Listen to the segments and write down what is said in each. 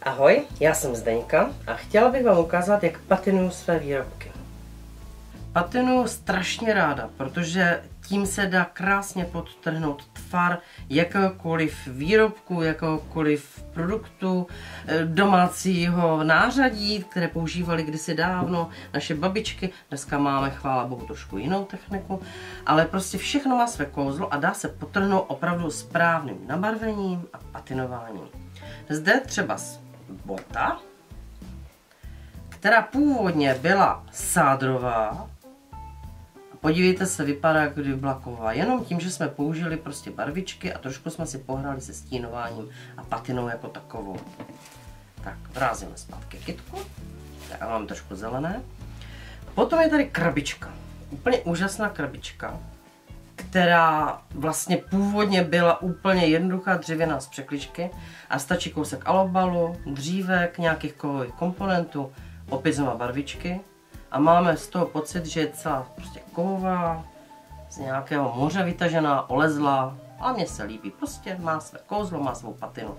Ahoj, já jsem Zdeňka a chtěla bych vám ukázat, jak patinuju své výrobky. Patinuju strašně ráda, protože tím se dá krásně podtrhnout tvar jakéhokoliv výrobku, jakéhokoliv produktu, domácího nářadí, které používali kdysi dávno naše babičky. Dneska máme, chvála bohu, trošku jinou techniku, ale prostě všechno má své kouzlo a dá se podtrhnout opravdu správným nabarvením a patinováním. Zde třeba bota, která původně byla sádrová. Podívejte se, vypadá, jak kdyby byla kovová. Jenom tím, že jsme použili prostě barvičky a trošku jsme si pohráli se stínováním a patinou jako takovou. Tak, vrázíme zpátky kytku. Tak a mám trošku zelené. Potom je tady krabička. Úplně úžasná krabička, která vlastně původně byla úplně jednoduchá dřevěná z překličky a stačí kousek alobalu, dřívek, nějakých kovových komponentů, opět znova barvičky a máme z toho pocit, že je celá prostě kovová, z nějakého moře vytažená, olezlá a mně se líbí, prostě má své kouzlo, má svou patinu.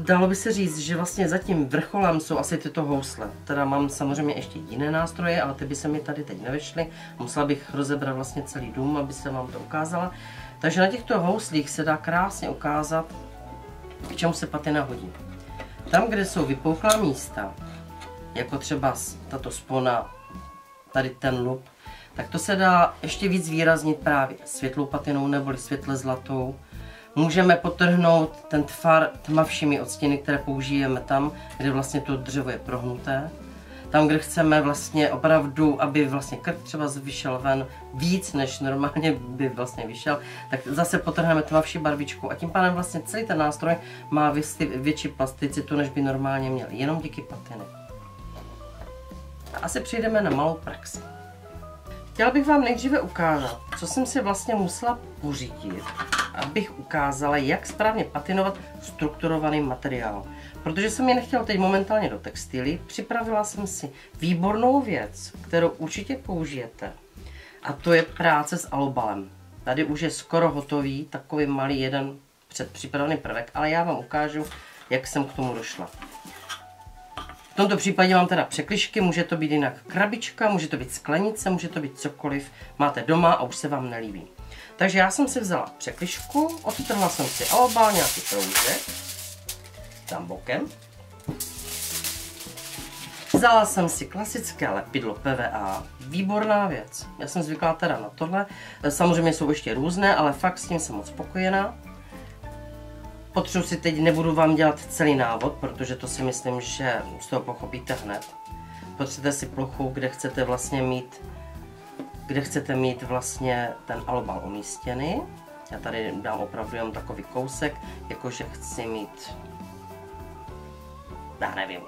Dalo by se říct, že vlastně za tím vrcholem jsou asi tyto housle. Teda mám samozřejmě ještě jiné nástroje, ale ty by se mi tady teď nevešly. Musela bych rozebrat vlastně celý dům, aby se vám to ukázala. Takže na těchto houslích se dá krásně ukázat, k čemu se patina hodí. Tam, kde jsou vypouchlá místa, jako třeba tato spona, tady ten lup, tak to se dá ještě víc výraznit právě světlou patinou neboli světle zlatou. Můžeme podtrhnout ten tvar tmavšími odstíny, které použijeme tam, kde vlastně to dřevo je prohnuté. Tam, kde chceme vlastně opravdu, aby vlastně krk třeba vyšel ven víc, než normálně by vlastně vyšel, tak zase podtrhneme tmavší barvičku a tím pádem vlastně celý ten nástroj má větší plasticitu, než by normálně měl, jenom díky patiny. A asi přijdeme na malou praxi. Chtěla bych vám nejdříve ukázat, co jsem si vlastně musela pořídit, abych ukázala, jak správně patinovat strukturovaný materiál. Protože jsem je nechtěla teď momentálně do textily, připravila jsem si výbornou věc, kterou určitě použijete. A to je práce s alobalem. Tady už je skoro hotový, takový malý jeden předpřipravený prvek, ale já vám ukážu, jak jsem k tomu došla. V tomto případě mám teda překližky, může to být jinak krabička, může to být sklenice, může to být cokoliv máte doma a už se vám nelíbí. Takže já jsem si vzala překližku, odtrhla jsem si alobal, nějaký proužek, tam bokem. Vzala jsem si klasické lepidlo PVA, výborná věc. Já jsem zvyklá teda na tohle, samozřejmě jsou ještě různé, ale fakt s tím jsem moc spokojená. Potřebuji si teď, nebudu vám dělat celý návod, protože to si myslím, že z toho pochopíte hned. Potřebujete si plochu, kde chcete mít vlastně ten alobal umístěný. Já tady dám opravdu jenom takový kousek, jakože chci mít, já nevím,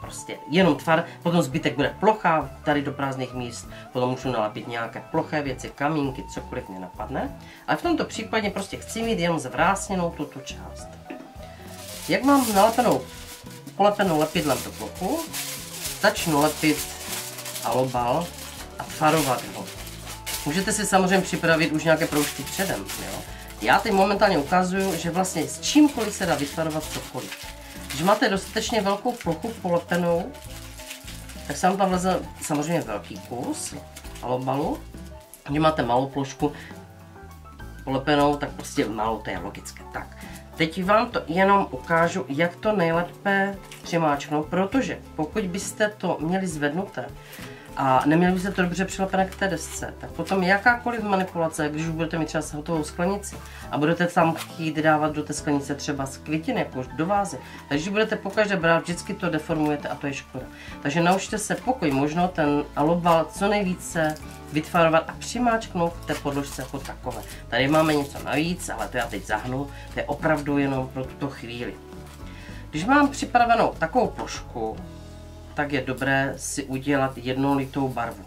prostě jenom tvar, potom zbytek bude plocha, tady do prázdných míst, potom můžu nalepit nějaké ploché věci, kamínky, cokoliv mě napadne. Ale v tomto případě prostě chci mít jenom zvrásněnou tuto část. Jak mám polepenou lepidlem tu plochu, začnu lepit alobal a tvarovat ho. Můžete si samozřejmě připravit už nějaké proužky předem. Jo? Já teď momentálně ukazuju, že vlastně s čímkoliv se dá vytvarovat cokoliv. Když máte dostatečně velkou plochu polepenou, tak se vám tam vleze samozřejmě velký kus alobalu. Když máte malou plošku polepenou, tak prostě malou, to je logické. Tak, teď vám to jenom ukážu, jak to nejlépe přimáčknout, protože pokud byste to měli zvednuté a neměli byste to dobře přilepené k té desce, tak potom jakákoliv manipulace, když už budete mít třeba hotovou sklenici a budete tam chtít dávat do té sklenice třeba z květiny, jako do vázy, takže budete pokaždé brát, vždycky to deformujete a to je škoda. Takže naučte se pokud možno ten alobal co nejvíce vytvarovat a přimáčknout v té podložce jako takové. Tady máme něco navíc, ale to já teď zahnu, to je opravdu jenom pro tuto chvíli. Když mám připravenou takovou plošku, tak je dobré si udělat jednolitou barvu.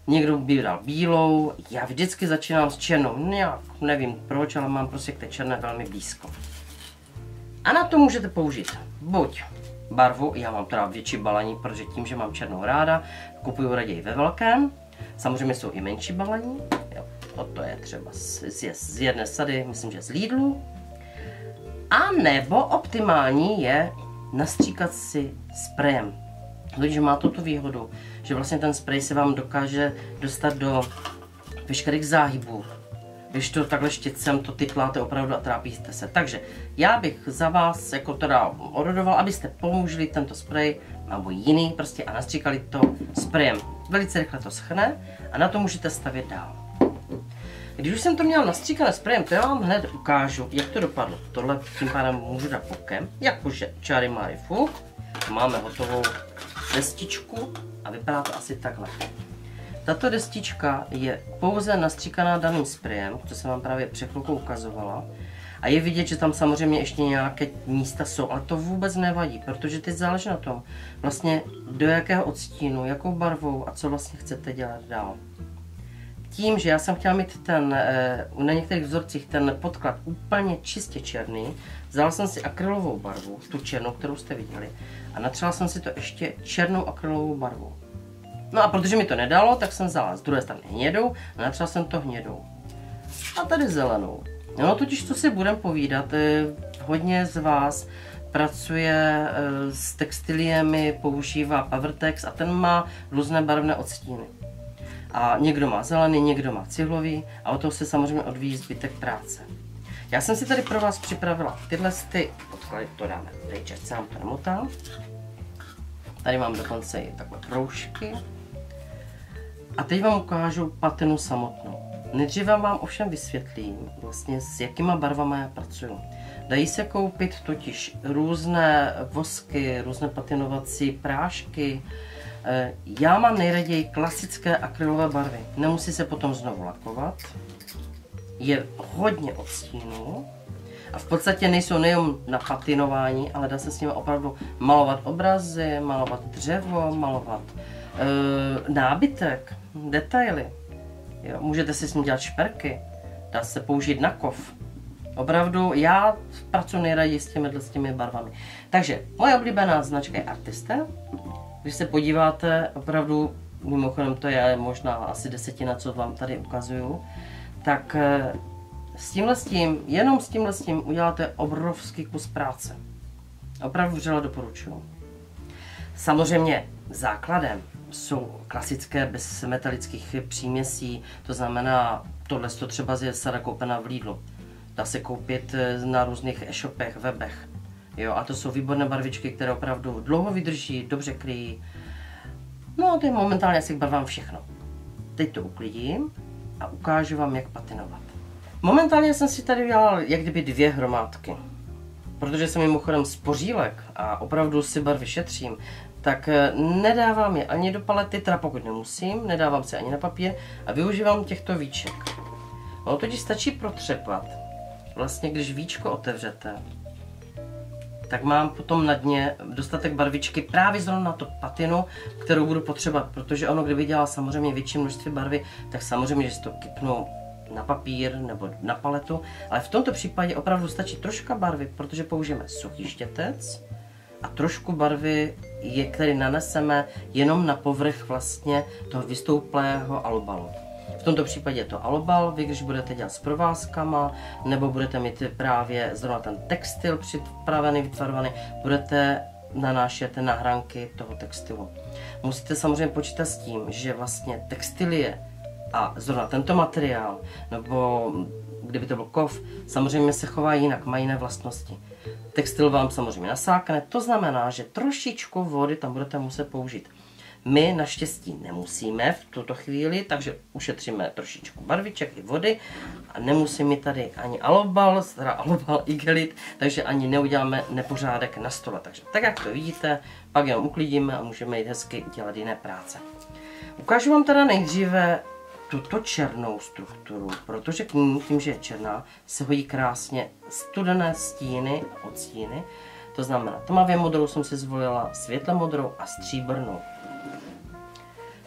Někdo by dal bílou, já vždycky začínám s černou, nějak nevím proč, ale mám prostě k té černé velmi blízko. A na to můžete použít buď barvu, já mám teda větší balení, protože tím, že mám černou ráda, kupuju raději ve velkém. Samozřejmě jsou i menší balení, jo, toto je třeba z jedné sady, myslím, že z Lidlu. A A nebo optimální je nastříkat si sprejem. Když má to tu výhodu, že vlastně ten sprej se vám dokáže dostat do veškerých záhybů. Když to takhle štětcem to tytláte opravdu a trápíte se. Takže já bych za vás jako teda orodoval, abyste použili tento sprej nebo jiný prostě a nastříkali to sprejem. Velice rychle to schne a na to můžete stavět dál. Když už jsem to měl nastříkané sprejem, to já vám hned ukážu, jak to dopadlo. Tohle tím pádem můžu dát bokem, jakože čary máry fuk. Máme hotovou destičku a vypadá to asi takhle. Tato destička je pouze nastříkaná daným sprejem, co jsem vám právě před chvilkou ukazovala. A je vidět, že tam samozřejmě ještě nějaké místa jsou, ale to vůbec nevadí, protože teď záleží na tom, vlastně do jakého odstínu, jakou barvou a co vlastně chcete dělat dál. Tím, že já jsem chtěla mít na některých vzorcích ten podklad úplně čistě černý, vzala jsem si akrylovou barvu, tu černou, kterou jste viděli, a natřela jsem si to ještě černou akrylovou barvou. No a protože mi to nedalo, tak jsem vzala z druhé strany hnědou a natřela jsem to hnědou. A tady zelenou. No totiž, co si budeme povídat, hodně z vás pracuje s textiliemi, používá Powertex a ten má různé barevné odstíny. A někdo má zelený, někdo má cihlový a o toho se samozřejmě odvíjí zbytek práce. Já jsem si tady pro vás připravila tyhle podklady, to dáme tady čerce, vám to nemotám. Tady mám dokonce i takové proužky. A teď vám ukážu patinu samotnou. Nejdříve vám ovšem vysvětlím, vlastně s jakýma barvama já pracuju. Dají se koupit totiž různé vosky, různé patinovací prášky. Já mám nejraději klasické akrylové barvy. Nemusí se potom znovu lakovat. Je hodně odstínů. A v podstatě nejsou nejen na patinování, ale dá se s nimi opravdu malovat obrazy, malovat dřevo, malovat nábytek, detaily. Jo, můžete si s ním dělat šperky, dá se použít na kov. Opravdu já pracuji nejraději s těmi barvami. Takže moje oblíbená značka je Artiste. Když se podíváte, opravdu, mimochodem to je možná asi desetina, co vám tady ukazuju, tak jenom s tímhle uděláte obrovský kus práce. Opravdu vřele doporučuji. Samozřejmě základem jsou klasické bez metalických příměsí, to znamená, tohle to třeba je sada koupena v Lidlu. Dá se koupit na různých e-shopech, webech. Jo, a to jsou výborné barvičky, které opravdu dlouho vydrží, dobře kryjí. No a to je momentálně asi k barvám všechno. Teď to uklidím a ukážu vám, jak patinovat. Momentálně jsem si tady udělal jak kdyby 2 hromádky. Protože jsem mimochodem spořílek a opravdu si barvy šetřím, tak nedávám je ani do palety, teda pokud nemusím, nedávám si ani na papír a využívám těchto víček. Ono totiž stačí protřepat. Vlastně když víčko otevřete, tak mám potom na dně dostatek barvičky právě zrovna na to patinu, kterou budu potřebovat, protože ono, kdyby dělal samozřejmě větší množství barvy, tak samozřejmě, že si to kypnu na papír nebo na paletu, ale v tomto případě opravdu stačí troška barvy, protože použijeme suchý štětec a trošku barvy, který naneseme jenom na povrch vlastně toho vystouplého alobalu. V tomto případě je to alobal, vy když budete dělat s provázkama, nebo budete mít právě zrovna ten textil připravený, vytvarovaný, budete nanášet nahránky toho textilu. Musíte samozřejmě počítat s tím, že vlastně textilie a zrovna tento materiál, nebo kdyby to byl kov, samozřejmě se chová jinak, má jiné vlastnosti. Textil vám samozřejmě nasákne, to znamená, že trošičku vody tam budete muset použít. My naštěstí nemusíme v tuto chvíli, takže ušetříme trošičku barviček i vody a nemusíme tady ani alobal, teda alobal igelit, takže ani neuděláme nepořádek na stole. Takže tak, jak to vidíte, pak jenom uklidíme a můžeme jít hezky dělat jiné práce. Ukážu vám teda nejdříve tuto černou strukturu, protože k ní, tím, že je černá, se hodí krásně studené stíny a odstíny. To znamená, tmavě modrou jsem si zvolila, světle modrou a stříbrnou.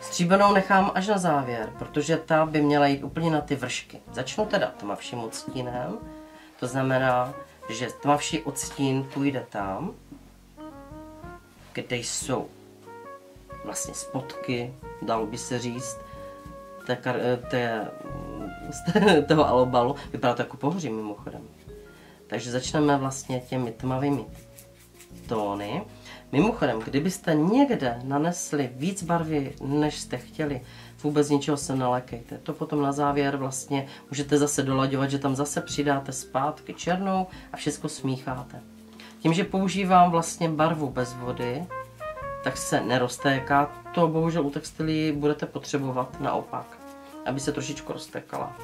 Stříbrnou nechám až na závěr, protože ta by měla jít úplně na ty vršky. Začnu teda tmavším odstínem, to znamená, že tmavší odstín půjde tam, kde jsou vlastně spodky, dalo by se říct, toho alobalu. Vypadá to jako pohoří mimochodem. Takže začneme vlastně těmi tmavými tóny. Mimochodem, kdybyste někde nanesli víc barvy, než jste chtěli, vůbec ničeho se nelekejte. To potom na závěr vlastně můžete zase dolaďovat, že tam zase přidáte zpátky černou a všechno smícháte. Tím, že používám vlastně barvu bez vody, tak se neroztéká. To bohužel u textilí budete potřebovat naopak, aby se trošičku roztékala.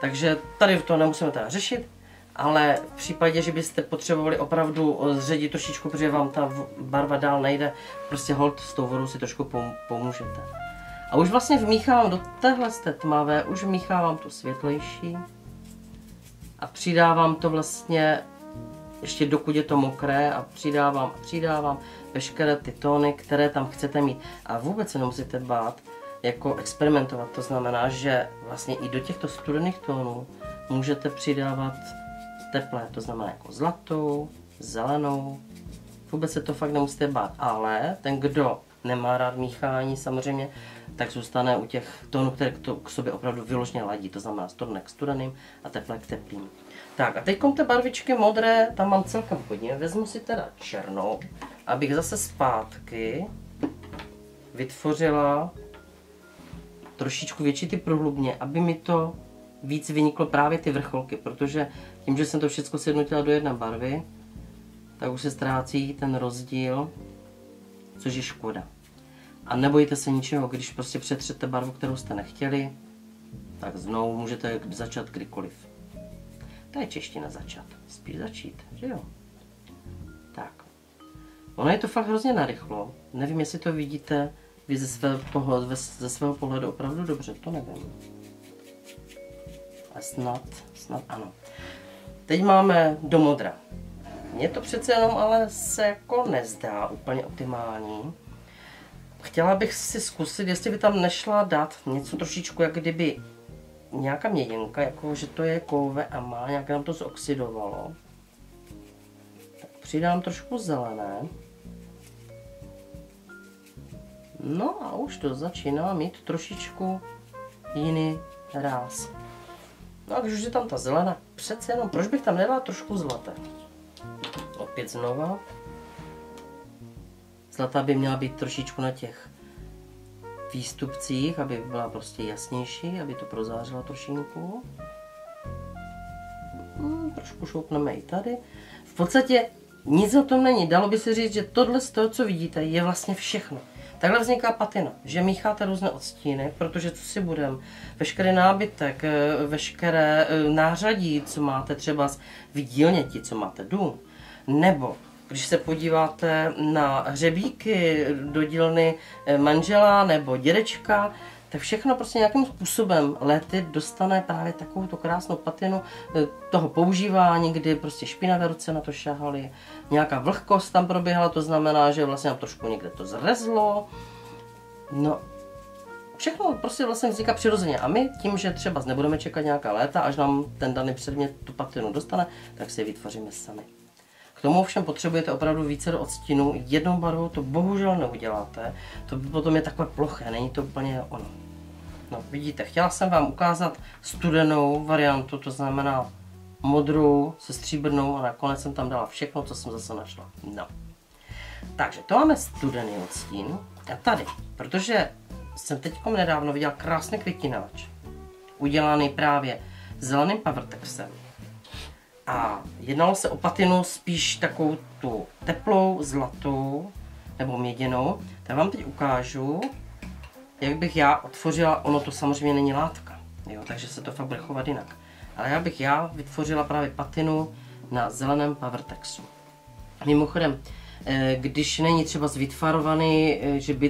Takže tady to nemusíme teda řešit, ale v případě, že byste potřebovali opravdu zředit trošičku, protože vám ta barva dál nejde, prostě hold s tou vodou si trošku pomůžete. A už vlastně vmíchávám do téhle tmavé, už vmíchávám tu světlejší a přidávám to vlastně ještě dokud je to mokré a přidávám veškeré ty tóny, které tam chcete mít. A vůbec se nemusíte bát jako experimentovat, to znamená, že vlastně i do těchto studených tónů můžete přidávat teplé, to znamená jako zlatou, zelenou, vůbec se to fakt nemusíte bát, ale ten, kdo nemá rád míchání samozřejmě, tak zůstane u těch tónů, které k sobě opravdu vyloženě ladí, to znamená studené k studeným a teplé k teplým. Tak a teď ty barvičky modré, tam mám celkem hodně, vezmu si teda černou, abych zase zpátky vytvořila trošičku větší ty prohlubně, aby mi to víc vyniklo právě ty vrcholky, protože tím, že jsem to všechno sjednotila do jedné barvy, tak už se ztrácí ten rozdíl, což je škoda. A nebojte se ničeho, když prostě přetřete barvu, kterou jste nechtěli, tak znovu můžete začat kdykoliv. To je čeština začat, spíš začít, že jo? Tak. Ono je to fakt hrozně narychlo. Nevím, jestli to vidíte vy ze svého pohledu opravdu dobře, to nevím. A snad ano. Teď máme do modra. Mně to přece jenom ale se jako nezdá úplně optimální. Chtěla bych si zkusit, jestli by tam nešla dát něco trošičku, jak kdyby nějaká měděnka, jako že to je kouve a má, nějak nám to zoxidovalo. Tak přidám trošku zelené. No a už to začíná mít trošičku jiný ráz. No a když už je tam ta zelená, přece jenom, proč bych tam nedala trošku zlaté? Opět znova. Zlatá by měla být trošičku na těch výstupcích, aby byla prostě jasnější, aby to prozářila trošinku. Trošku šoupneme i tady. V podstatě nic o tom není. Dalo by se říct, že tohle z toho, co vidíte, je vlastně všechno. Takhle vzniká patina, že mícháte různé odstíny, protože co si budem, veškerý nábytek, veškeré nářadí, co máte třeba v dílně, ti, co máte dům, nebo když se podíváte na hřebíky do dílny manžela nebo dědečka, tak všechno prostě nějakým způsobem lety dostane právě takovou tu krásnou patinu toho používání, kdy prostě špinavé ruce na to šahaly, nějaká vlhkost tam proběhla, to znamená, že vlastně nám trošku někde to zrezlo. No, všechno prostě vlastně vzniká přirozeně a my tím, že třeba nebudeme čekat nějaká léta, až nám ten daný předmět tu patinu dostane, tak si ji vytvoříme sami. K tomu ovšem potřebujete opravdu více do odstínů, jednou barvou to bohužel neuděláte, to potom je takové ploché, není to úplně ono. No vidíte, chtěla jsem vám ukázat studenou variantu, to znamená modrou se stříbrnou a nakonec jsem tam dala všechno, co jsem zase našla. No. Takže to máme studený odstín a tady, protože jsem teď nedávno viděla krásný květináč, udělaný právě zeleným pavrtexem. A jednalo se o patinu spíš takovou tu teplou, zlatou nebo měděnou. Tak vám teď ukážu, jak bych já otvořila, ono to samozřejmě není látka, jo, takže se to fakt bude chovat jinak. Ale já bych vytvořila právě patinu na zeleném pavrtexu. Mimochodem, když není třeba vytvarovaný,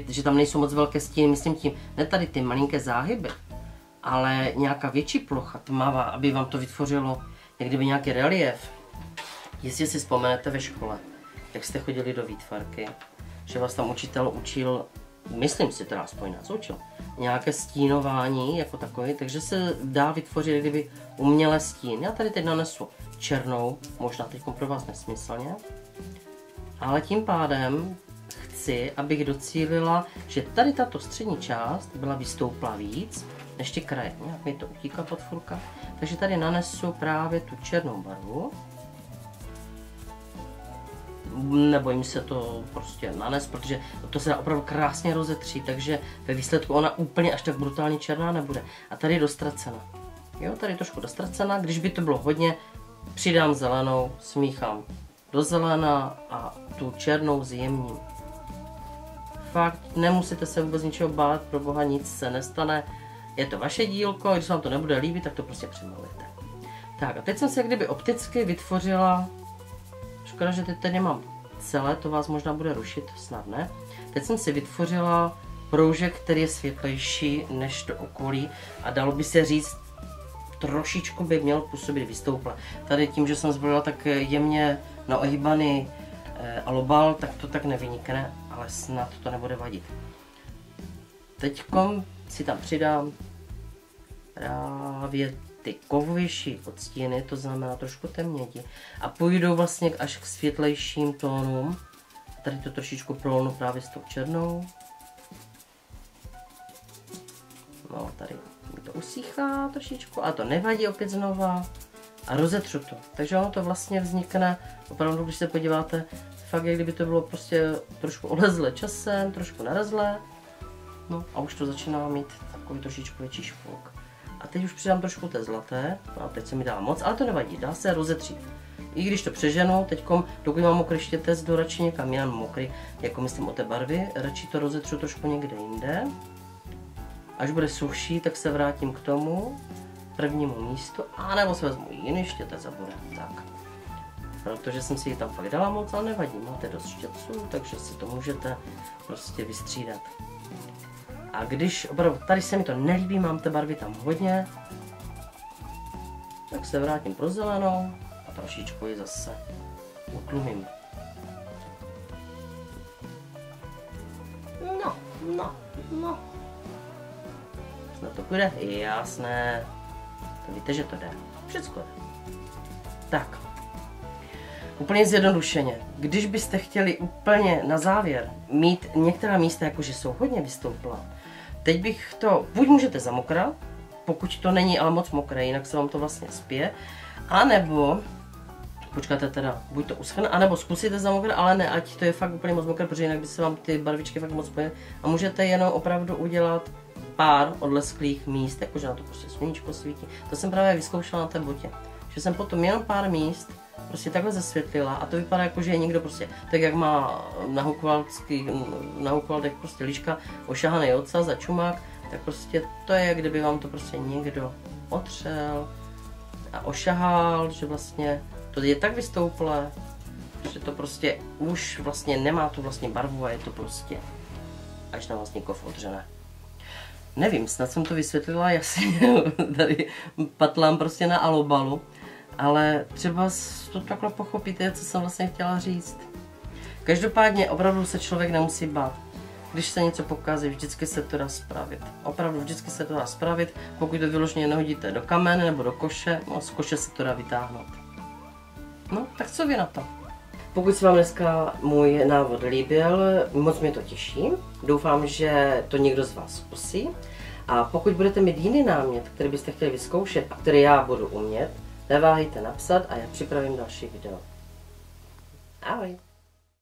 že tam nejsou moc velké stíny, myslím tím, ne tady ty malinké záhyby, ale nějaká větší plocha tmavá, aby vám to vytvořilo jak kdyby nějaký relief. Jestli si vzpomenete ve škole, jak jste chodili do výtvarky, že vás tam učitel učil, myslím si teda aspoň nás učil, nějaké stínování jako takové, takže se dá vytvořit jak kdyby umělé stín. Já tady teď nanesu černou, možná teď pro vás nesmyslně, ale tím pádem chci, abych docílila, že tady tato střední část byla vystouplá víc, ještě kraje, nějak mi to utíká podfurka. Takže tady nanesu právě tu černou barvu. Nebojím se to prostě nanes, protože to se dá opravdu krásně rozetřít, takže ve výsledku ona úplně až tak brutálně černá nebude. A tady je dostracena. Jo, tady je trošku dostracena, když by to bylo hodně, přidám zelenou, smíchám do zelena a tu černou zjemním. Fakt, nemusíte se vůbec ničeho bát, pro boha nic se nestane. Je to vaše dílko, když vám to nebude líbit, tak to prostě přemalujete. Tak a teď jsem si jak kdyby opticky vytvořila, škoda, že teď nemám celé, to vás možná bude rušit, snad ne. Teď jsem si vytvořila proužek, který je světlejší než to okolí a dalo by se říct, trošičku by měl působit vystouple. Tady tím, že jsem zvolila tak jemně naohýbaný alobal, tak to tak nevynikne, ale snad to nebude vadit. Teďkom si tam přidám právě ty kovovější odstíny, to znamená trošku temněti. A půjdu vlastně až k světlejším tónům. Tady to trošičku prolnu právě s tou černou. No, tady mi to usíchá trošičku, a to nevadí opět znova. A rozetřu to. Takže ono to vlastně vznikne, opravdu, když se podíváte, fakt jak kdyby to bylo prostě trošku olezlé časem, trošku narezlé. No a už to začíná mít takový trošičku větší špulk. A teď už přidám trošku té zlaté, a teď se mi dá moc, ale to nevadí, dá se rozetřít. I když to přeženu, teďkom, dokud mám mokrý štětec, jdu radši někam jinam mokrý, jako myslím o té barvy, radši to rozetřu trošku někde jinde. Až bude suší, tak se vrátím k tomu prvnímu místu, anebo se vezmu jiný štětec a bude tak. Protože jsem si ji tam fakt dala moc, ale nevadí, máte dost štětců, takže si to můžete prostě vystřídat. A když opravdu tady se mi to nelíbí, mám té barvy tam hodně, tak se vrátím pro zelenou a trošičku ji zase utlumím. No. Snad to půjde? Jasné. To víte, že to jde. Všecko jde. Tak. Úplně zjednodušeně. Když byste chtěli úplně na závěr mít některá místa, jakože jsou hodně vystouplá, teď bych to, buď můžete zamokrat, pokud to není ale moc mokré, jinak se vám to vlastně spije, anebo, počkáte teda, buď to uschne, anebo zkusíte zamokrat, ale ne, ať to je fakt úplně moc mokré, protože jinak by se vám ty barvičky fakt moc spojily. A můžete jenom opravdu udělat pár odlesklých míst, jakože na to prostě sluníčko svítí. To jsem právě vyzkoušela na té botě, že jsem potom jenom pár míst prostě takhle zasvětlila a to vypadá jako, že je někdo prostě, tak jak má na Hukvaldech prostě líška ošahaný ocas a čumák, tak prostě to je, jak kdyby vám to prostě někdo otřel a ošahal, že vlastně to je tak vystouplé, že to prostě už vlastně nemá tu vlastně barvu a je to prostě až na vlastně kov odřené. Nevím, snad jsem to vysvětlila, já si tady patlám prostě na alobalu, ale třeba to takhle pochopíte, co jsem vlastně chtěla říct. Každopádně opravdu se člověk nemusí bát. Když se něco pokazí, vždycky se to dá spravit. Opravdu vždycky se to dá spravit, pokud to vyloženě nehodíte do kamene nebo do koše, no z koše se to dá vytáhnout. No, tak co vy na to? Pokud se vám dneska můj návod líbil, moc mě to těší. Doufám, že to někdo z vás zkusí. A pokud budete mít jiný námět, který byste chtěli vyzkoušet a který já budu umět, neváhejte napsat a já připravím další video. Ahoj!